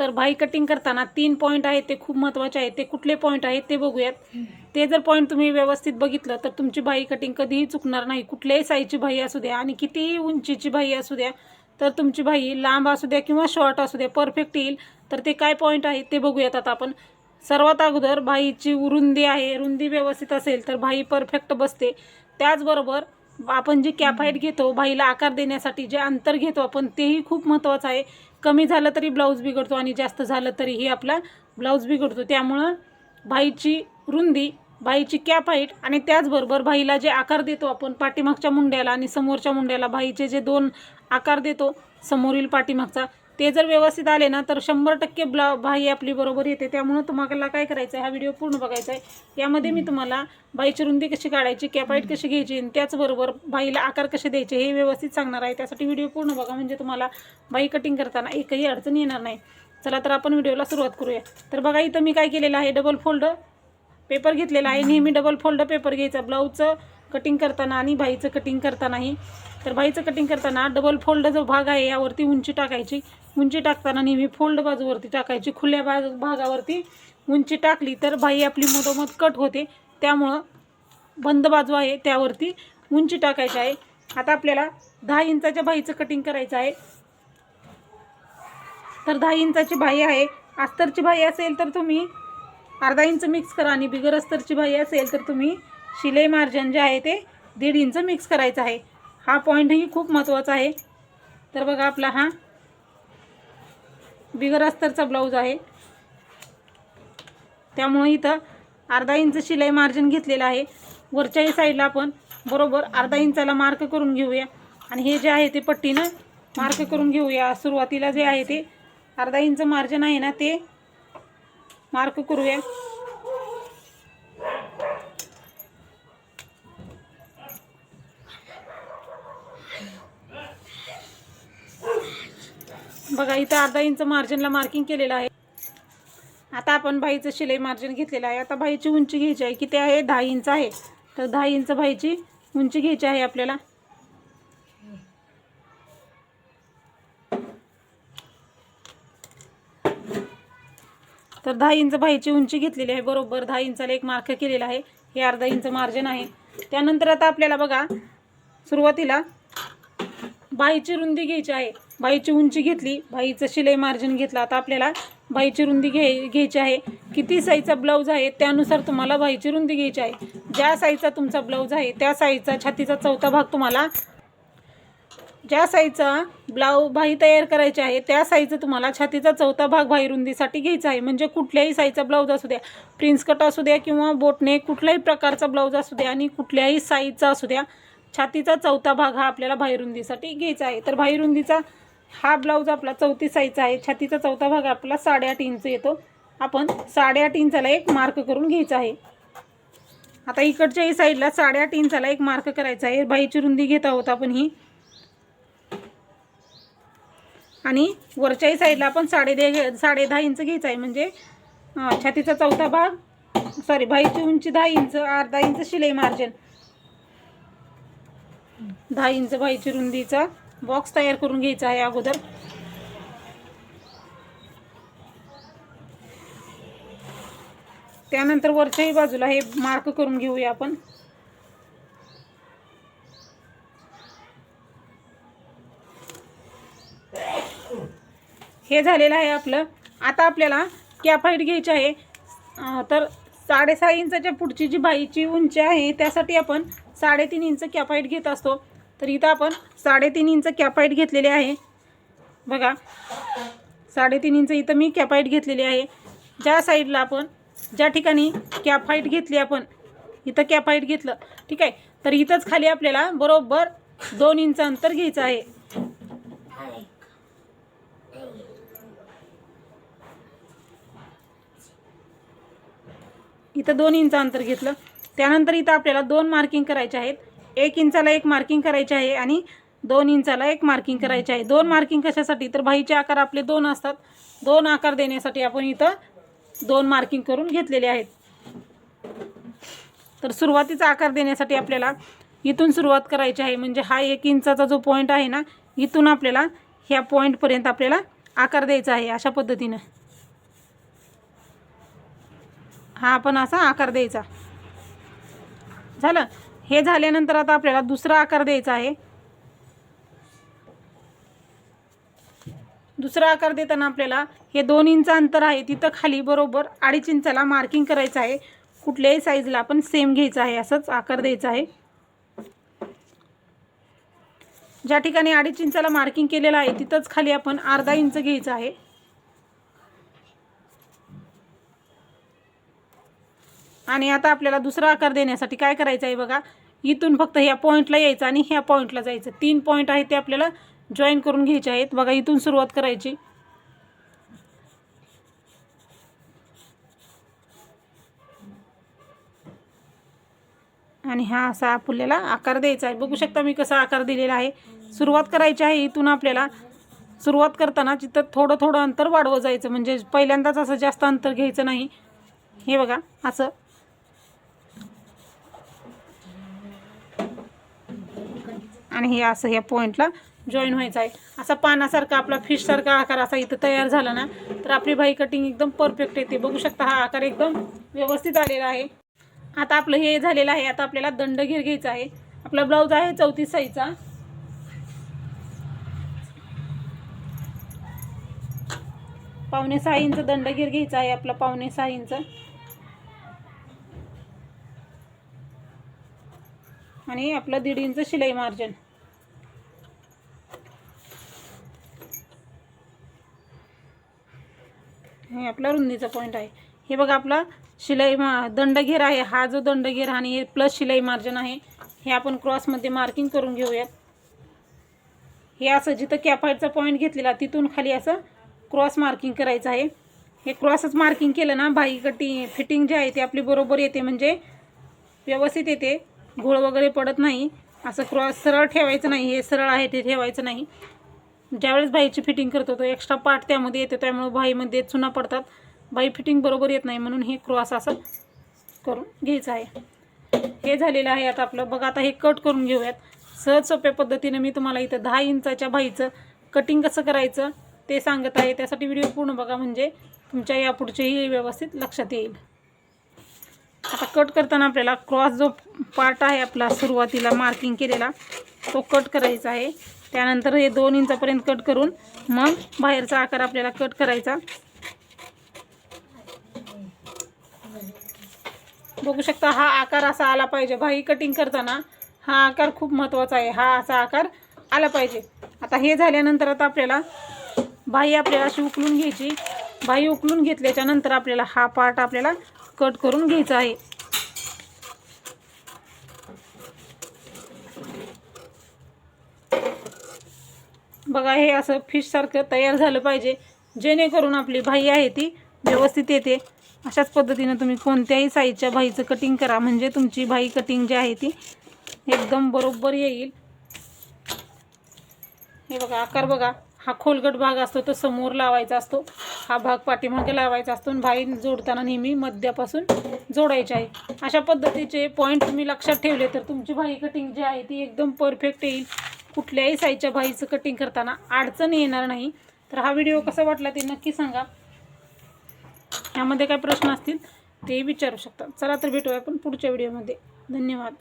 तर भाई कटिंग करताना 3 पॉईंट आहेत ते खूप महत्त्वाचे आहेत. ते कुठले पॉईंट आहेत ते बघूयात. ते जर पॉईंट तुम्ही व्यवस्थित बघितलं तर तुमची भाई कटिंग कधीही चुकणार नाही. कुठल्याही साईजची भाई असू द्या आणि कितीही उंचीची भाई असू द्या, तर तुमची भाई लांब असू द्या किंवा शॉर्ट असू द्या परफेक्ट येईल. तर ते काय पॉईंट आहेत ते बघूयात आता आपण. सर्वात अगोदर भाईची रुंदी आहे, रुंदी व्यवस्थित असेल तर भाई परफेक्ट बसते. त्याचबरोबर आपण जी कॅप हाईट घेतो भाईला आकार देण्यासाठी जे अंतर घेतो आपण तेही खूप महत्त्वाचं आहे. कमी झालं तरी ब्लाऊज बिघडतो आणि जास्त झालं तरीही आपला ब्लाऊज बिघडतो. त्यामुळं भाईची रुंदी, भाईची कॅप हाईट आणि त्याचबरोबर भाईला जे आकार देतो आपण पाठीमागच्या मुंड्याला आणि समोरच्या मुंड्याला भाईचे जे 2 आकार देतो समोरील पाठीमागचा, ते जर व्यवस्थित आले ना तर 100% भाई आपली बरोबर येते. त्यामुळं तुम्हाला काय करायचं आहे, हा व्हिडिओ पूर्ण बघायचा आहे. यामध्ये मी तुम्हाला भाईची रुंदी कशी काढायची, कॅप हाईट कशी घ्यायची आणि त्याचबरोबर भाईला आकार कसे द्यायचे हे व्यवस्थित सांगणार आहे. त्यासाठी व्हिडिओ पूर्ण बघा, म्हणजे तुम्हाला भाई कटिंग करताना एकही अडचण येणार नाही. चला तर आपण व्हिडिओला सुरुवात करूया. तर बघा इथं मी काय केलेलं आहे, डबल फोल्ड पेपर घेतलेला आहे. नेहमी डबल फोल्ड पेपर घ्यायचा ब्लाऊजचं कटिंग करताना आणि भाईचं कटिंग करतानाही. तर भाईचं कटिंग करताना डबल फोल्ड जो भाग आहे यावरती उंची टाकायची. उंची टाकताना नेहमी फोल्ड बाजूवरती टाकायची. खुल्या भागावरती उंची टाकली तर भाई आपली मधोमध कट होते. त्यामुळं बंद बाजू आहे त्यावरती उंची टाकायची आहे. आता आपल्याला 10 इंचाच्या भाईचं कटिंग करायचं आहे. तर 10 इंचाची भाई आहे. अस्तरची भाई असेल तर तुम्ही अर्धा इंच मिक्स करा आणि बिगर अस्तरची भाई असेल तर तुम्ही शिलाई मार्जिन जे आहे ते 1.5 इंच मिक्स करायचं आहे. हा पॉईंटही खूप महत्त्वाचा आहे. तर बघा आपला हा बिगर अस्तरचा ब्लाऊज आहे, त्यामुळे इथं अर्धा इंच शिलाई मार्जिन घेतलेला आहे. वरच्याही साईडला आपण बरोबर अर्धा इंचाला मार्क करून घेऊया आणि हे जे आहे ते पट्टीनं मार्क करून घेऊया. सुरुवातीला जे आहे ते अर्धा इंच मार्जिन आहे ना ते मार्क करूया. बघा इथं अर्धा इंच मार्जिनला मार्किंग केलेलं आहे. आता आपण भाईचं शिलाई मार्जिन घेतलेलं आहे. आता भाईची उंची घ्यायची आहे. किती आहे, 10 इंच आहे. तर 10 इंच भाईची उंची घ्यायची आहे आपल्याला. तर 10 इंच भाईची उंची घेतलेली आहे. बरोबर 10 इंचाला एक मार्क केलेला आहे. हे अर्धा इंच मार्जिन आहे. त्यानंतर आता आपल्याला बघा सुरुवातीला भाईची रुंदी घ्यायची आहे. भाईची उंची घेतली, भाईचं शिलाई मार्जिन घेतलं. आता आपल्याला भाईची रुंदी घ्यायची आहे. किती साईजचा ब्लाऊज आहे त्यानुसार तुम्हाला भाईची रुंदी घ्यायची आहे. ज्या साईजचा तुमचा ब्लाऊज आहे त्या साईजचा छातीचा चौथा भाग तुम्हाला, ज्या साईजचा भाई तयार करायची आहे त्या साईजचा तुम्हाला छातीचा चौथा भाग भाई रुंदीसाठी घ्यायचा आहे. म्हणजे कुठल्याही साईजचा ब्लाऊज असू द्या, प्रिन्स कट असू द्या किंवा बोटनेक, कुठल्याही प्रकारचा ब्लाऊज असू द्या आणि कुठल्याही साईजचा असू द्या, छातीचा चौथा भाग हा आपल्याला भाई रुंदीसाठी घ्यायचा आहे. तर भाई रुंदीचा हा ब्लाऊज आपला 34 साईजचा आहे. छातीचा चौथा भाग आपला 8.5 इंच येतो. आपण 8.5 इंचाला एक मार्क करून घ्यायचा आहे. आता इकडच्याही साईडला 8.5 इंचाला एक मार्क करायचा आहे. भाईची रुंदी घेत आहोत आपण ही, आणि वरच्याही साईडला आपण 10.5 इंच घ्यायचा आहे. म्हणजे छातीचा चौथा भाग, भाईची उंची 10 इंच, अर्धा इंच शिलाई मार्जिन, 10 इंच भाईची रुंदीचा बॉक्स तयार करून घ्यायचा आहे अगोदर. त्यानंतर वरच्याही बाजूला हे मार्क करून घेऊया आपण. हे झालेलं आहे आपलं. आता आपल्याला कॅप हाईट घ्यायची आहे. तर 6.5 इंचाच्या पुढची जी भाईची उंची आहे त्यासाठी आपण 3.5 इंच कॅप हाईट घेत असतो. तर इथं आपण 3.5 इंच कॅप हाईट घेतलेली आहे. बघा 3.5 इंच इथं मी कॅप हाईट घेतलेली आहे. ज्या साईडला आपण, ज्या ठिकाणी कॅप हाईट घेतली आपण, इथं कॅप हाईट घेतलं, ठीक आहे. तर इथंच खाली आपल्याला बरोबर 2 इंच अंतर घ्यायचं आहे. इथं 2 इंच अंतर घेतलं. त्यानंतर इथं आपल्याला 2 मार्किंग करायचे आहेत. 1 इंचाला एक मार्किंग करायचे आहे आणि 2 इंचाला एक मार्किंग करायचे आहे. 2 मार्किंग कशासाठी, तर भाईचे आकार आपले 2 असतात. 2 आकार देण्यासाठी आपण इथं 2 मार्किंग करून घेतलेले आहेत. तर सुरुवातीचा आकार देण्यासाठी आपल्याला इथून सुरुवात करायची आहे. म्हणजे हा 1 इंचाचा जो पॉईंट आहे ना, इथून आपल्याला ह्या पॉईंटपर्यंत आपल्याला आकार द्यायचा आहे अशा पद्धतीनं. हा आपण असा आकार द्यायचा. झालं. हे झाल्यानंतर आता आपल्याला दुसरा आकार द्यायचा आहे. दुसरा आकार देताना आपल्याला हे 2 इंच अंतर आहे तिथं खाली बरोबर 2.5 इंचाला मार्किंग करायचं आहे. कुठल्याही साईजला आपण सेम घ्यायचं आहे, असंच आकार द्यायचा आहे. ज्या ठिकाणी 2.5 इंचाला मार्किंग केलेलं आहे तिथंच खाली आपण अर्धा इंच घ्यायचं आहे. आणि आता आपल्याला दुसरा आकार देण्यासाठी काय करायचं आहे बघा, इथून फक्त ह्या पॉईंटला यायचं आणि ह्या पॉईंटला जायचं. 3 पॉईंट आहेत ते आपल्याला जॉईन करून घ्यायचे आहेत. बघा इथून सुरुवात करायची. आणि हा असा आपल्याला आकार द्यायचा आहे. बघू शकता मी कसा आकार दिलेला आहे. सुरुवात करायची आहे इथून. आपल्याला सुरुवात करताना तिथं थोडं थोडं अंतर वाढवत जायचं, म्हणजे पहिल्यांदाच असं जास्त अंतर घ्यायचं नाही. हे बघा असं. आणि हे असं ह्या पॉईंटला जॉईन व्हायचं आहे. असा पानासारखा आपला फिशसारखा आकार असा इथं तयार झाला ना तर आपली बाही कटिंग एकदम परफेक्ट येते. बघू शकता हा आकार एकदम व्यवस्थित आलेला आहे. आता आपलं हे झालेलं आहे. आता आपल्याला दंडघेर घ्यायचा आहे. आपला ब्लाऊज आहे 34 साईजचा. पावणे 6 इंच दंडघेर घ्यायचा आहे आपला, पावणे 6 इंच. आणि आपलं 1.5 इंच शिलाई मार्जिन. हे आपला रुंदीचा पॉईंट आहे. हे बघा आपला शिलाई दंडघेर आहे. हा जो दंडघेर आणि हे प्लस शिलाई मार्जिन आहे हे आपण क्रॉसमध्ये मार्किंग करून घेऊयात. हे असं जिथं कॅफाईटचा पॉईंट घेतलेला तिथून खाली असं क्रॉस मार्किंग करायचं आहे. हे क्रॉसच मार्किंग केलं ना बाही कटिंग फिटिंग जी आहे ती आपली बरोबर येते, म्हणजे व्यवस्थित येते. घोळ वगैरे पडत नाही. असं क्रॉस सरळ ठेवायचं नाही, हे सरळ आहे ते ठेवायचं नाही. ज्यावेळेस बाईची फिटिंग करतो तो एक्स्ट्रा पार्ट त्यामध्ये येतो, त्यामुळे बाईमध्ये चुना पडतात, बाई फिटिंग बरोबर येत नाही. म्हणून हे क्रॉस असं करून घ्यायचं आहे. हे झालेलं आहे आता आपलं. बघा आता हे कट करून घेऊयात. सहज सोप्या पद्धतीने मी तुम्हाला इथं 10 इंचाच्या बाईचं कटिंग कसं करायचं ते सांगत आहे. त्यासाठी व्हिडिओ पूर्ण बघा, म्हणजे तुमच्या यापुढचेही व्यवस्थित लक्षात येईल. आता कट करताना आपल्याला क्रॉस जो पार्ट आहे आपला सुरुवातीला मार्किंग केलेला तो कट करायचा आहे. त्यानंतर हे 2 इंचापर्यंत कट करून मग बाहेरचा आकार आपल्याला कट करायचा. बघू शकता हा आकार असा आला पाहिजे. बाही कटिंग करताना हा आकार खूप महत्त्वाचा आहे. हा असा आकार आला पाहिजे. आता हे झाल्यानंतर आता आपल्याला बाही आपल्याला अशी उकलून घ्यायची. बाही उकलून घेतल्याच्या नंतर आपल्याला हा पार्ट आपल्याला कट करून घ्यायचा आहे. बघा हे असं फिशसारखं तयार झालं पाहिजे, जेणेकरून आपली बाही आहे ती व्यवस्थित येते. अशाच पद्धतीने तुम्ही कोणत्याही साईजच्या बाहीचं कटिंग करा, म्हणजे तुमची बाही कटिंग जी आहे ती एकदम बरोबर येईल. हे बघा आकार बघा. हा खोलगट भाग असतो तो समोर लावायचा असतो, हा भाग पाठीमागे लावायचा असतो. आणि बाही जोडताना नेहमी मध्यापासून जोडायची आहे. अशा पद्धतीचे पॉईंट तुम्ही लक्षात ठेवले तर तुमची बाही कटिंग जी आहे ती एकदम परफेक्ट येईल. कुठल्याही साईजच्या बाहीचं कटिंग करताना अडचण येणार नाही. तर हा व्हिडिओ कसा वाटला ते नक्की सांगा. यामध्ये काय प्रश्न असतील ते विचारू शकता. चला तर भेटूया आपण पुढच्या व्हिडिओमध्ये. धन्यवाद.